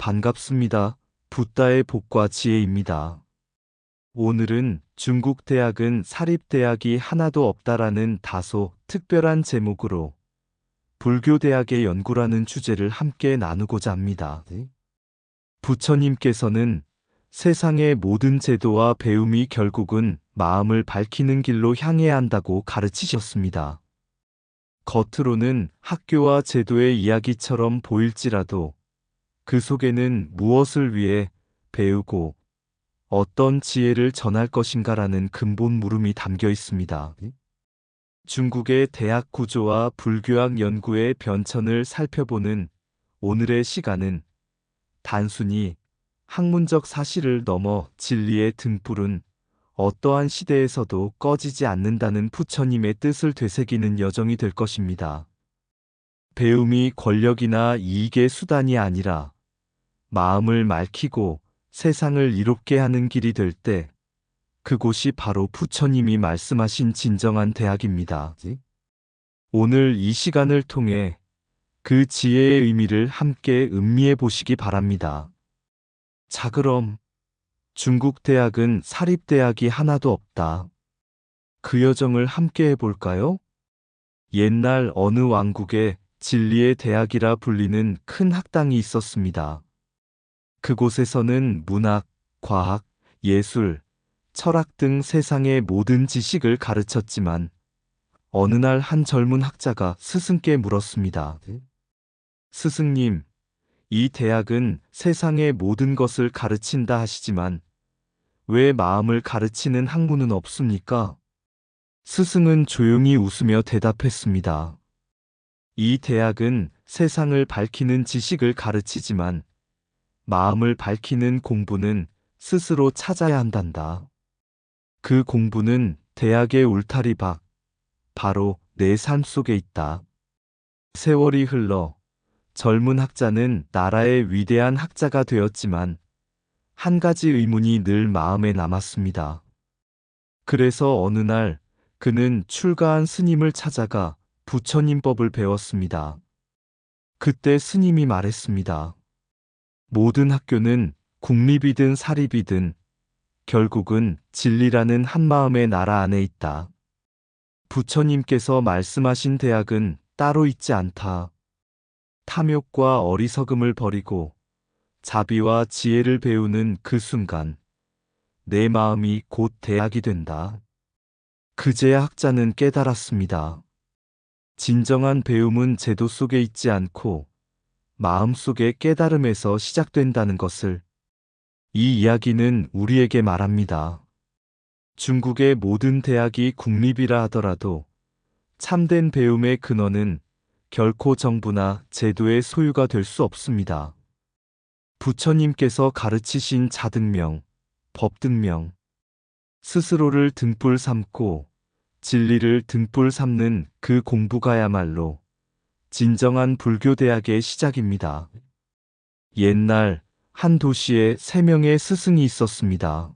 반갑습니다. 붓다의 복과 지혜입니다. 오늘은 중국 대학은 사립대학이 하나도 없다라는 다소 특별한 제목으로 불교 대학의 연구라는 주제를 함께 나누고자 합니다. 부처님께서는 세상의 모든 제도와 배움이 결국은 마음을 밝히는 길로 향해야 한다고 가르치셨습니다. 겉으로는 학교와 제도의 이야기처럼 보일지라도 그 속에는 무엇을 위해 배우고 어떤 지혜를 전할 것인가라는 근본 물음이 담겨 있습니다. 중국의 대학 구조와 불교학 연구의 변천을 살펴보는 오늘의 시간은 단순히 학문적 사실을 넘어 진리의 등불은 어떠한 시대에서도 꺼지지 않는다는 부처님의 뜻을 되새기는 여정이 될 것입니다. 배움이 권력이나 이익의 수단이 아니라 마음을 맑히고 세상을 이롭게 하는 길이 될 때 그곳이 바로 부처님이 말씀하신 진정한 대학입니다. 오늘 이 시간을 통해 그 지혜의 의미를 함께 음미해 보시기 바랍니다. 자, 그럼 중국 대학은 사립대학이 하나도 없다. 그 여정을 함께 해볼까요? 옛날 어느 왕국에 진리의 대학이라 불리는 큰 학당이 있었습니다. 그곳에서는 문학, 과학, 예술, 철학 등 세상의 모든 지식을 가르쳤지만 어느 날 한 젊은 학자가 스승께 물었습니다. 스승님, 이 대학은 세상의 모든 것을 가르친다 하시지만 왜 마음을 가르치는 학문은 없습니까? 스승은 조용히 웃으며 대답했습니다. 이 대학은 세상을 밝히는 지식을 가르치지만 마음을 밝히는 공부는 스스로 찾아야 한단다. 그 공부는 대학의 울타리 밖, 바로 내 삶 속에 있다. 세월이 흘러 젊은 학자는 나라의 위대한 학자가 되었지만 한 가지 의문이 늘 마음에 남았습니다. 그래서 어느 날 그는 출가한 스님을 찾아가 부처님 법을 배웠습니다. 그때 스님이 말했습니다. 모든 학교는 국립이든 사립이든 결국은 진리라는 한마음의 나라 안에 있다. 부처님께서 말씀하신 대학은 따로 있지 않다. 탐욕과 어리석음을 버리고 자비와 지혜를 배우는 그 순간 내 마음이 곧 대학이 된다. 그제야 학자는 깨달았습니다. 진정한 배움은 제도 속에 있지 않고 마음속의 깨달음에서 시작된다는 것을 이 이야기는 우리에게 말합니다. 중국의 모든 대학이 국립이라 하더라도 참된 배움의 근원은 결코 정부나 제도의 소유가 될 수 없습니다. 부처님께서 가르치신 자등명, 법등명, 스스로를 등불 삼고 진리를 등불 삼는 그 공부가야말로 진정한 불교 대학의 시작입니다. 옛날 한 도시에 3명의 스승이 있었습니다.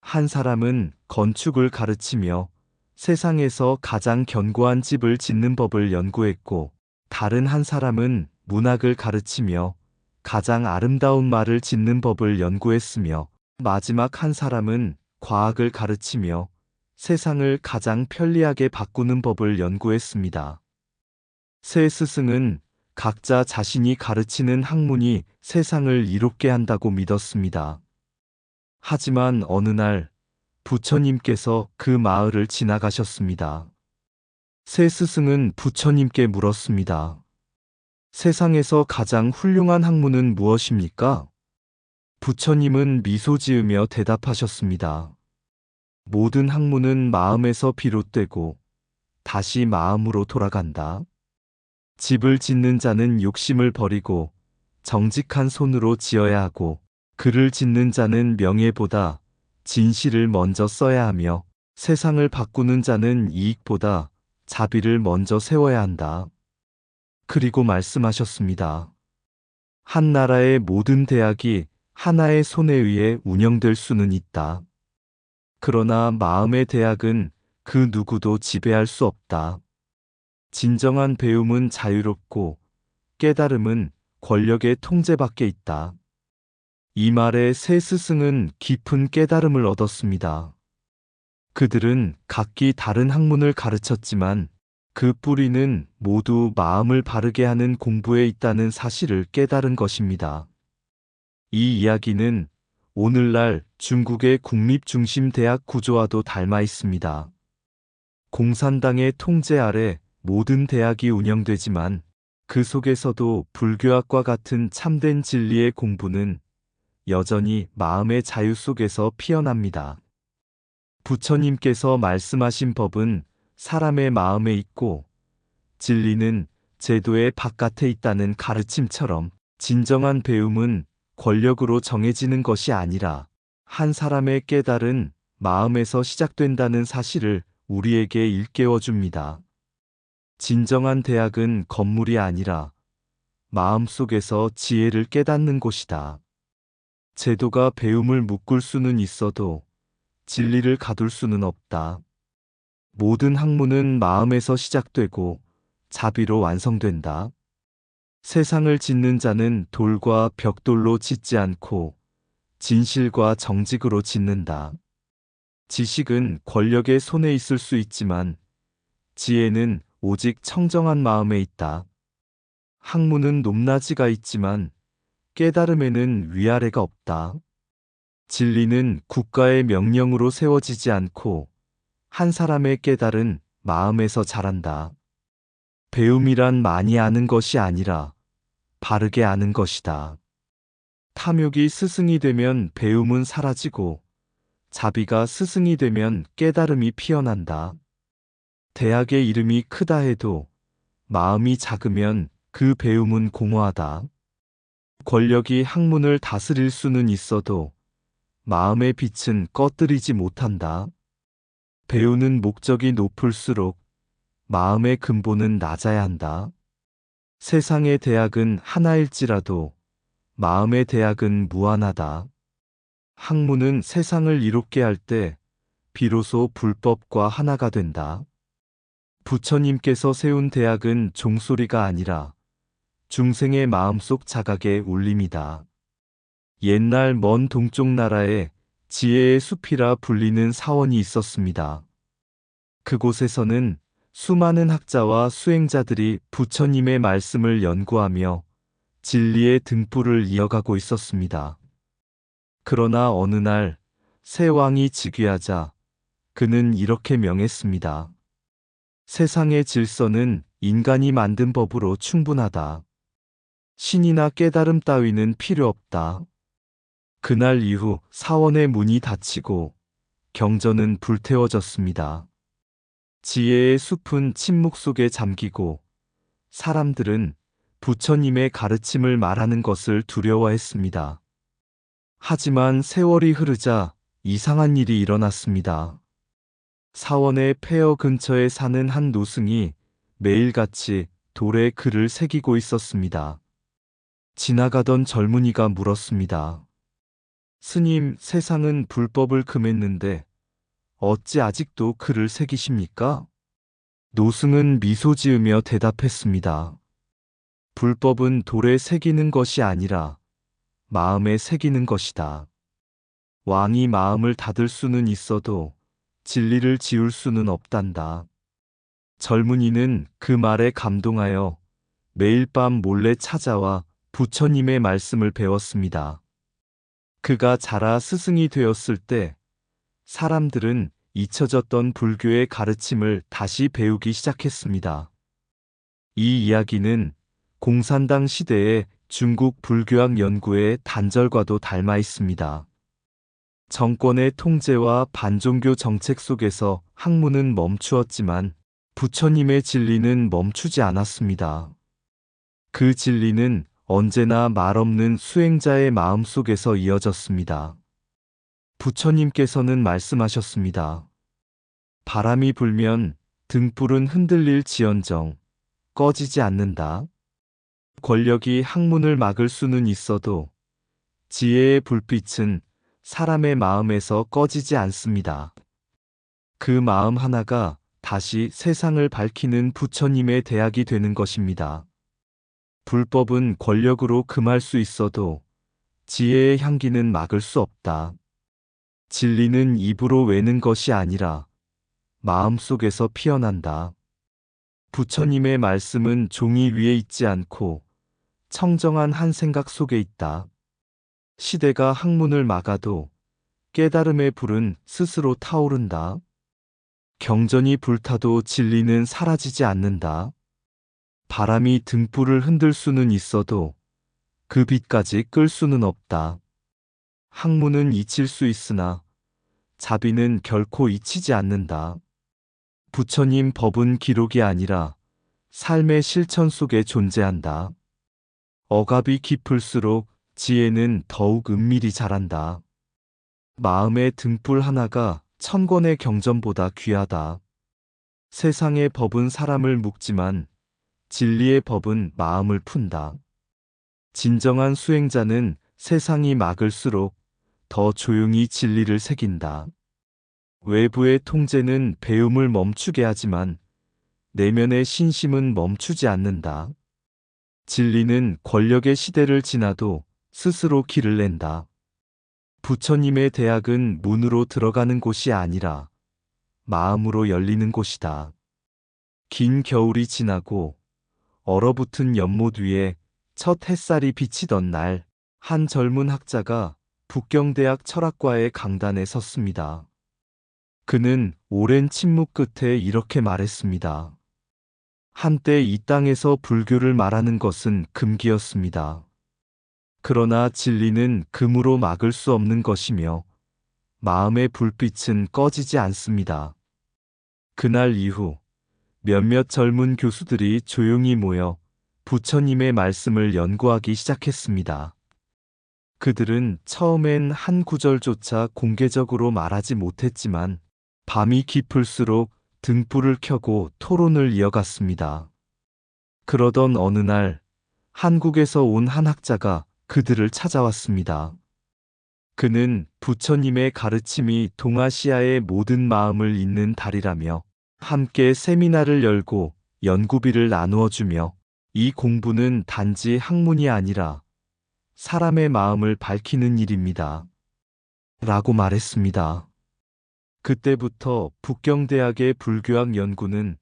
한 사람은 건축을 가르치며 세상에서 가장 견고한 집을 짓는 법을 연구했고, 다른 한 사람은 문학을 가르치며 가장 아름다운 말을 짓는 법을 연구했으며, 마지막 한 사람은 과학을 가르치며 세상을 가장 편리하게 바꾸는 법을 연구했습니다. 세 스승은 각자 자신이 가르치는 학문이 세상을 이롭게 한다고 믿었습니다. 하지만 어느 날 부처님께서 그 마을을 지나가셨습니다. 세 스승은 부처님께 물었습니다. 세상에서 가장 훌륭한 학문은 무엇입니까? 부처님은 미소 지으며 대답하셨습니다. 모든 학문은 마음에서 비롯되고 다시 마음으로 돌아간다. 집을 짓는 자는 욕심을 버리고 정직한 손으로 지어야 하고, 글을 짓는 자는 명예보다 진실을 먼저 써야 하며, 세상을 바꾸는 자는 이익보다 자비를 먼저 세워야 한다. 그리고 말씀하셨습니다. 한 나라의 모든 대학이 하나의 손에 의해 운영될 수는 있다. 그러나 마음의 대학은 그 누구도 지배할 수 없다. 진정한 배움은 자유롭고 깨달음은 권력의 통제밖에 있다. 이 말에 세 스승은 깊은 깨달음을 얻었습니다. 그들은 각기 다른 학문을 가르쳤지만 그 뿌리는 모두 마음을 바르게 하는 공부에 있다는 사실을 깨달은 것입니다. 이 이야기는 오늘날 중국의 국립중심대학 구조와도 닮아 있습니다. 공산당의 통제 아래 모든 대학이 운영되지만 그 속에서도 불교학과 같은 참된 진리의 공부는 여전히 마음의 자유 속에서 피어납니다. 부처님께서 말씀하신 법은 사람의 마음에 있고 진리는 제도의 바깥에 있다는 가르침처럼 진정한 배움은 권력으로 정해지는 것이 아니라 한 사람의 깨달은 마음에서 시작된다는 사실을 우리에게 일깨워 줍니다. 진정한 대학은 건물이 아니라 마음속에서 지혜를 깨닫는 곳이다. 제도가 배움을 묶을 수는 있어도 진리를 가둘 수는 없다. 모든 학문은 마음에서 시작되고 자비로 완성된다. 세상을 짓는 자는 돌과 벽돌로 짓지 않고 진실과 정직으로 짓는다. 지식은 권력의 손에 있을 수 있지만 지혜는 오직 청정한 마음에 있다. 학문은 높낮이가 있지만 깨달음에는 위아래가 없다. 진리는 국가의 명령으로 세워지지 않고 한 사람의 깨달은 마음에서 자란다. 배움이란 많이 아는 것이 아니라 바르게 아는 것이다. 탐욕이 스승이 되면 배움은 사라지고 자비가 스승이 되면 깨달음이 피어난다. 대학의 이름이 크다 해도 마음이 작으면 그 배움은 공허하다. 권력이 학문을 다스릴 수는 있어도 마음의 빛은 꺼뜨리지 못한다. 배우는 목적이 높을수록 마음의 근본은 낮아야 한다. 세상의 대학은 하나일지라도 마음의 대학은 무한하다. 학문은 세상을 이롭게 할 때 비로소 불법과 하나가 된다. 부처님께서 세운 대학은 종소리가 아니라 중생의 마음속 자각의 울림이다. 옛날 먼 동쪽 나라에 지혜의 숲이라 불리는 사원이 있었습니다. 그곳에서는 수많은 학자와 수행자들이 부처님의 말씀을 연구하며 진리의 등불을 이어가고 있었습니다. 그러나 어느 날 새 왕이 즉위하자 그는 이렇게 명했습니다. 세상의 질서는 인간이 만든 법으로 충분하다. 신이나 깨달음 따위는 필요 없다. 그날 이후 사원의 문이 닫히고 경전은 불태워졌습니다. 지혜의 숲은 침묵 속에 잠기고 사람들은 부처님의 가르침을 말하는 것을 두려워했습니다. 하지만 세월이 흐르자 이상한 일이 일어났습니다. 사원의 폐허 근처에 사는 한 노승이 매일같이 돌에 글을 새기고 있었습니다. 지나가던 젊은이가 물었습니다. 스님, 세상은 불법을 금했는데 어찌 아직도 글을 새기십니까? 노승은 미소 지으며 대답했습니다. 불법은 돌에 새기는 것이 아니라 마음에 새기는 것이다. 왕이 마음을 닫을 수는 있어도 진리를 지울 수는 없단다. 젊은이는 그 말에 감동하여 매일 밤 몰래 찾아와 부처님의 말씀을 배웠습니다. 그가 자라 스승이 되었을 때 사람들은 잊혀졌던 불교의 가르침을 다시 배우기 시작했습니다. 이 이야기는 공산당 시대의 중국 불교학 연구의 단절과도 닮아 있습니다. 정권의 통제와 반종교 정책 속에서 학문은 멈추었지만 부처님의 진리는 멈추지 않았습니다. 그 진리는 언제나 말없는 수행자의 마음 속에서 이어졌습니다. 부처님께서는 말씀하셨습니다. 바람이 불면 등불은 흔들릴지언정 꺼지지 않는다. 권력이 학문을 막을 수는 있어도 지혜의 불빛은 사람의 마음에서 꺼지지 않습니다. 그 마음 하나가 다시 세상을 밝히는 부처님의 대학이 되는 것입니다. 불법은 권력으로 금할 수 있어도 지혜의 향기는 막을 수 없다. 진리는 입으로 외는 것이 아니라 마음속에서 피어난다. 부처님의 말씀은 종이 위에 있지 않고 청정한 한 생각 속에 있다. 시대가 학문을 막아도 깨달음의 불은 스스로 타오른다. 경전이 불타도 진리는 사라지지 않는다. 바람이 등불을 흔들 수는 있어도 그 빛까지 끌 수는 없다. 학문은 잊힐 수 있으나 자비는 결코 잊히지 않는다. 부처님 법은 기록이 아니라 삶의 실천 속에 존재한다. 억압이 깊을수록 지혜는 더욱 은밀히 자란다. 마음의 등불 하나가 천권의 경전보다 귀하다. 세상의 법은 사람을 묶지만 진리의 법은 마음을 푼다. 진정한 수행자는 세상이 막을수록 더 조용히 진리를 새긴다. 외부의 통제는 배움을 멈추게 하지만 내면의 신심은 멈추지 않는다. 진리는 권력의 시대를 지나도 스스로 길을 낸다. 부처님의 대학은 문으로 들어가는 곳이 아니라 마음으로 열리는 곳이다. 긴 겨울이 지나고 얼어붙은 연못 위에 첫 햇살이 비치던 날, 한 젊은 학자가 북경대학 철학과의 강단에 섰습니다. 그는 오랜 침묵 끝에 이렇게 말했습니다. 한때 이 땅에서 불교를 말하는 것은 금기였습니다. 그러나 진리는 금으로 막을 수 없는 것이며 마음의 불빛은 꺼지지 않습니다. 그날 이후 몇몇 젊은 교수들이 조용히 모여 부처님의 말씀을 연구하기 시작했습니다. 그들은 처음엔 한 구절조차 공개적으로 말하지 못했지만 밤이 깊을수록 등불을 켜고 토론을 이어갔습니다. 그러던 어느 날 한국에서 온 한 학자가 그들을 찾아왔습니다. 그는 부처님의 가르침이 동아시아의 모든 마음을 잇는 달이라며 함께 세미나를 열고 연구비를 나누어 주며 이 공부는 단지 학문이 아니라 사람의 마음을 밝히는 일입니다. 라고 말했습니다. 그때부터 북경대학의 불교학 연구는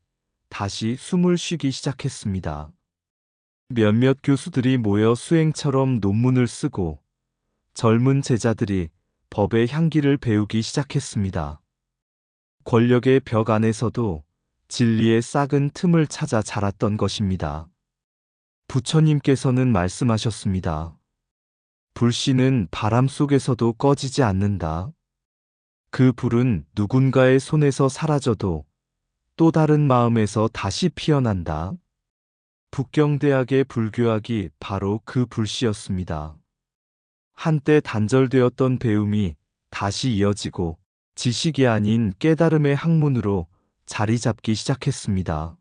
다시 숨을 쉬기 시작했습니다. 몇몇 교수들이 모여 수행처럼 논문을 쓰고 젊은 제자들이 법의 향기를 배우기 시작했습니다. 권력의 벽 안에서도 진리의 싹은 틈을 찾아 자랐던 것입니다. 부처님께서는 말씀하셨습니다. 불씨는 바람 속에서도 꺼지지 않는다. 그 불은 누군가의 손에서 사라져도 또 다른 마음에서 다시 피어난다. 북경대학의 불교학이 바로 그 불씨였습니다. 한때 단절되었던 배움이 다시 이어지고 지식이 아닌 깨달음의 학문으로 자리 잡기 시작했습니다.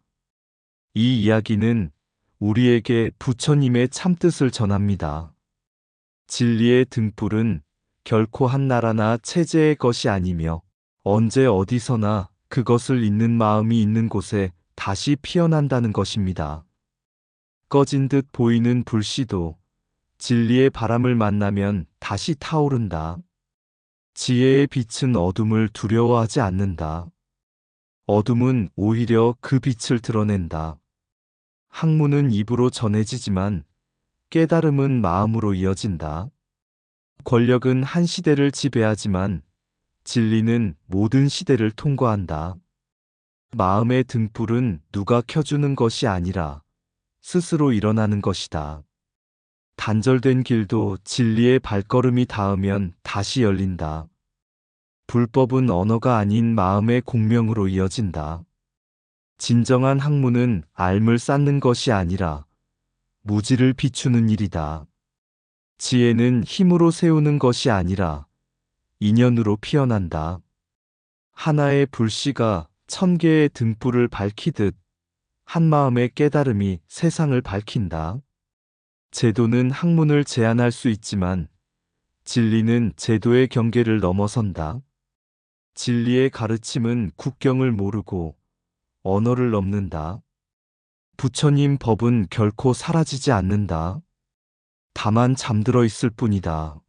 이 이야기는 우리에게 부처님의 참뜻을 전합니다. 진리의 등불은 결코 한 나라나 체제의 것이 아니며 언제 어디서나 그것을 잇는 마음이 있는 곳에 다시 피어난다는 것입니다. 꺼진 듯 보이는 불씨도 진리의 바람을 만나면 다시 타오른다. 지혜의 빛은 어둠을 두려워하지 않는다. 어둠은 오히려 그 빛을 드러낸다. 학문은 입으로 전해지지만 깨달음은 마음으로 이어진다. 권력은 한 시대를 지배하지만 진리는 모든 시대를 통과한다. 마음의 등불은 누가 켜주는 것이 아니라 스스로 일어나는 것이다. 단절된 길도 진리의 발걸음이 닿으면 다시 열린다. 불법은 언어가 아닌 마음의 공명으로 이어진다. 진정한 학문은 알을 쌓는 것이 아니라 무지를 비추는 일이다. 지혜는 힘으로 세우는 것이 아니라 인연으로 피어난다. 하나의 불씨가 1000개의 등불을 밝히듯 한마음의 깨달음이 세상을 밝힌다. 제도는 학문을 제한할 수 있지만 진리는 제도의 경계를 넘어선다. 진리의 가르침은 국경을 모르고 언어를 넘는다. 부처님 법은 결코 사라지지 않는다. 다만 잠들어 있을 뿐이다.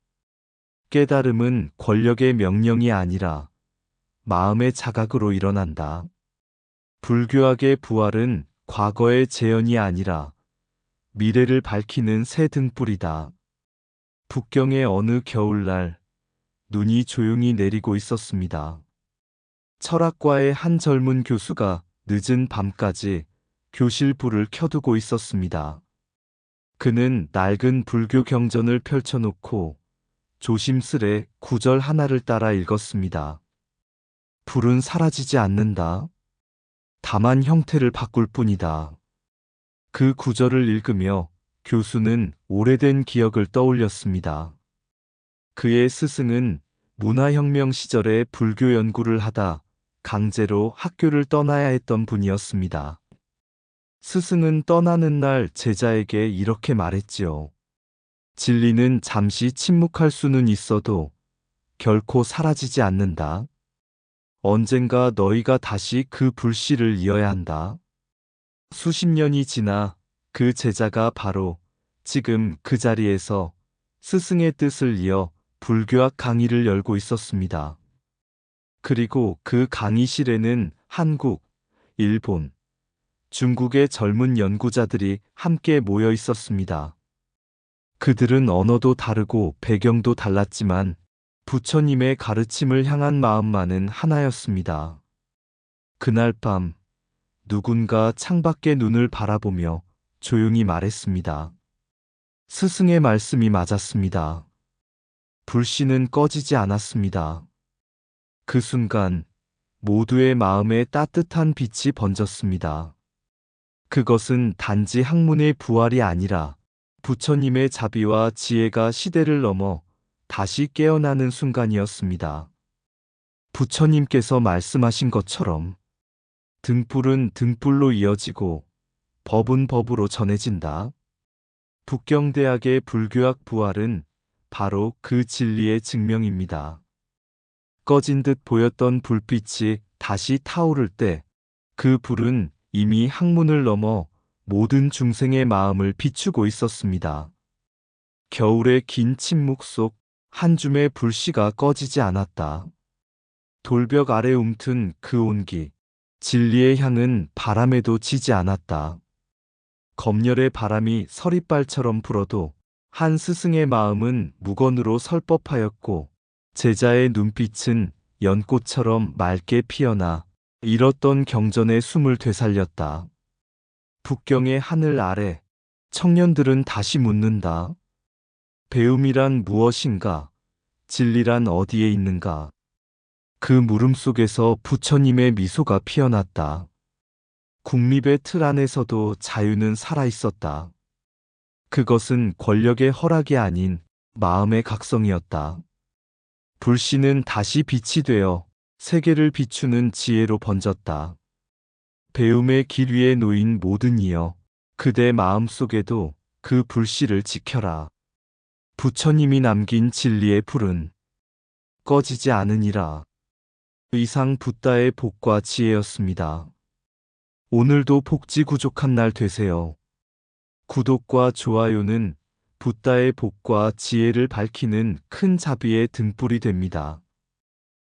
깨달음은 권력의 명령이 아니라 마음의 자각으로 일어난다. 불교학의 부활은 과거의 재현이 아니라 미래를 밝히는 새 등불이다. 북경의 어느 겨울날 눈이 조용히 내리고 있었습니다. 철학과의 한 젊은 교수가 늦은 밤까지 교실 불을 켜두고 있었습니다. 그는 낡은 불교 경전을 펼쳐놓고 조심스레 구절 하나를 따라 읽었습니다. 불은 사라지지 않는다. 다만 형태를 바꿀 뿐이다. 그 구절을 읽으며 교수는 오래된 기억을 떠올렸습니다. 그의 스승은 문화혁명 시절에 불교 연구를 하다 강제로 학교를 떠나야 했던 분이었습니다. 스승은 떠나는 날 제자에게 이렇게 말했지요. 진리는 잠시 침묵할 수는 있어도 결코 사라지지 않는다. 언젠가 너희가 다시 그 불씨를 이어야 한다. 수십 년이 지나 그 제자가 바로 지금 그 자리에서 스승의 뜻을 이어 불교학 강의를 열고 있었습니다. 그리고 그 강의실에는 한국, 일본, 중국의 젊은 연구자들이 함께 모여 있었습니다. 그들은 언어도 다르고 배경도 달랐지만 부처님의 가르침을 향한 마음만은 하나였습니다. 그날 밤 누군가 창밖의 눈을 바라보며 조용히 말했습니다. 스승의 말씀이 맞았습니다. 불씨는 꺼지지 않았습니다. 그 순간 모두의 마음에 따뜻한 빛이 번졌습니다. 그것은 단지 학문의 부활이 아니라 부처님의 자비와 지혜가 시대를 넘어 다시 깨어나는 순간이었습니다. 부처님께서 말씀하신 것처럼 등불은 등불로 이어지고 법은 법으로 전해진다. 북경대학의 불교학 부활은 바로 그 진리의 증명입니다. 꺼진 듯 보였던 불빛이 다시 타오를 때 그 불은 이미 학문을 넘어 모든 중생의 마음을 비추고 있었습니다. 겨울의 긴 침묵 속 한 줌의 불씨가 꺼지지 않았다. 돌벽 아래 움튼 그 온기, 진리의 향은 바람에도 지지 않았다. 검열의 바람이 서리발처럼 불어도 한 스승의 마음은 무건으로 설 법하였고 제자의 눈빛은 연꽃처럼 맑게 피어나 잃었던 경전의 숨을 되살렸다. 북경의 하늘 아래 청년들은 다시 묻는다. 배움이란 무엇인가? 진리란 어디에 있는가? 그 물음 속에서 부처님의 미소가 피어났다. 국립의 틀 안에서도 자유는 살아있었다. 그것은 권력의 허락이 아닌 마음의 각성이었다. 불씨는 다시 빛이 되어 세계를 비추는 지혜로 번졌다. 배움의 길 위에 놓인 모든 이여, 그대 마음속에도 그 불씨를 지켜라. 부처님이 남긴 진리의 불은 꺼지지 않으니라. 이상 붓다의 복과 지혜였습니다. 오늘도 복지 구족한 날 되세요. 구독과 좋아요는 붓다의 복과 지혜를 밝히는 큰 자비의 등불이 됩니다.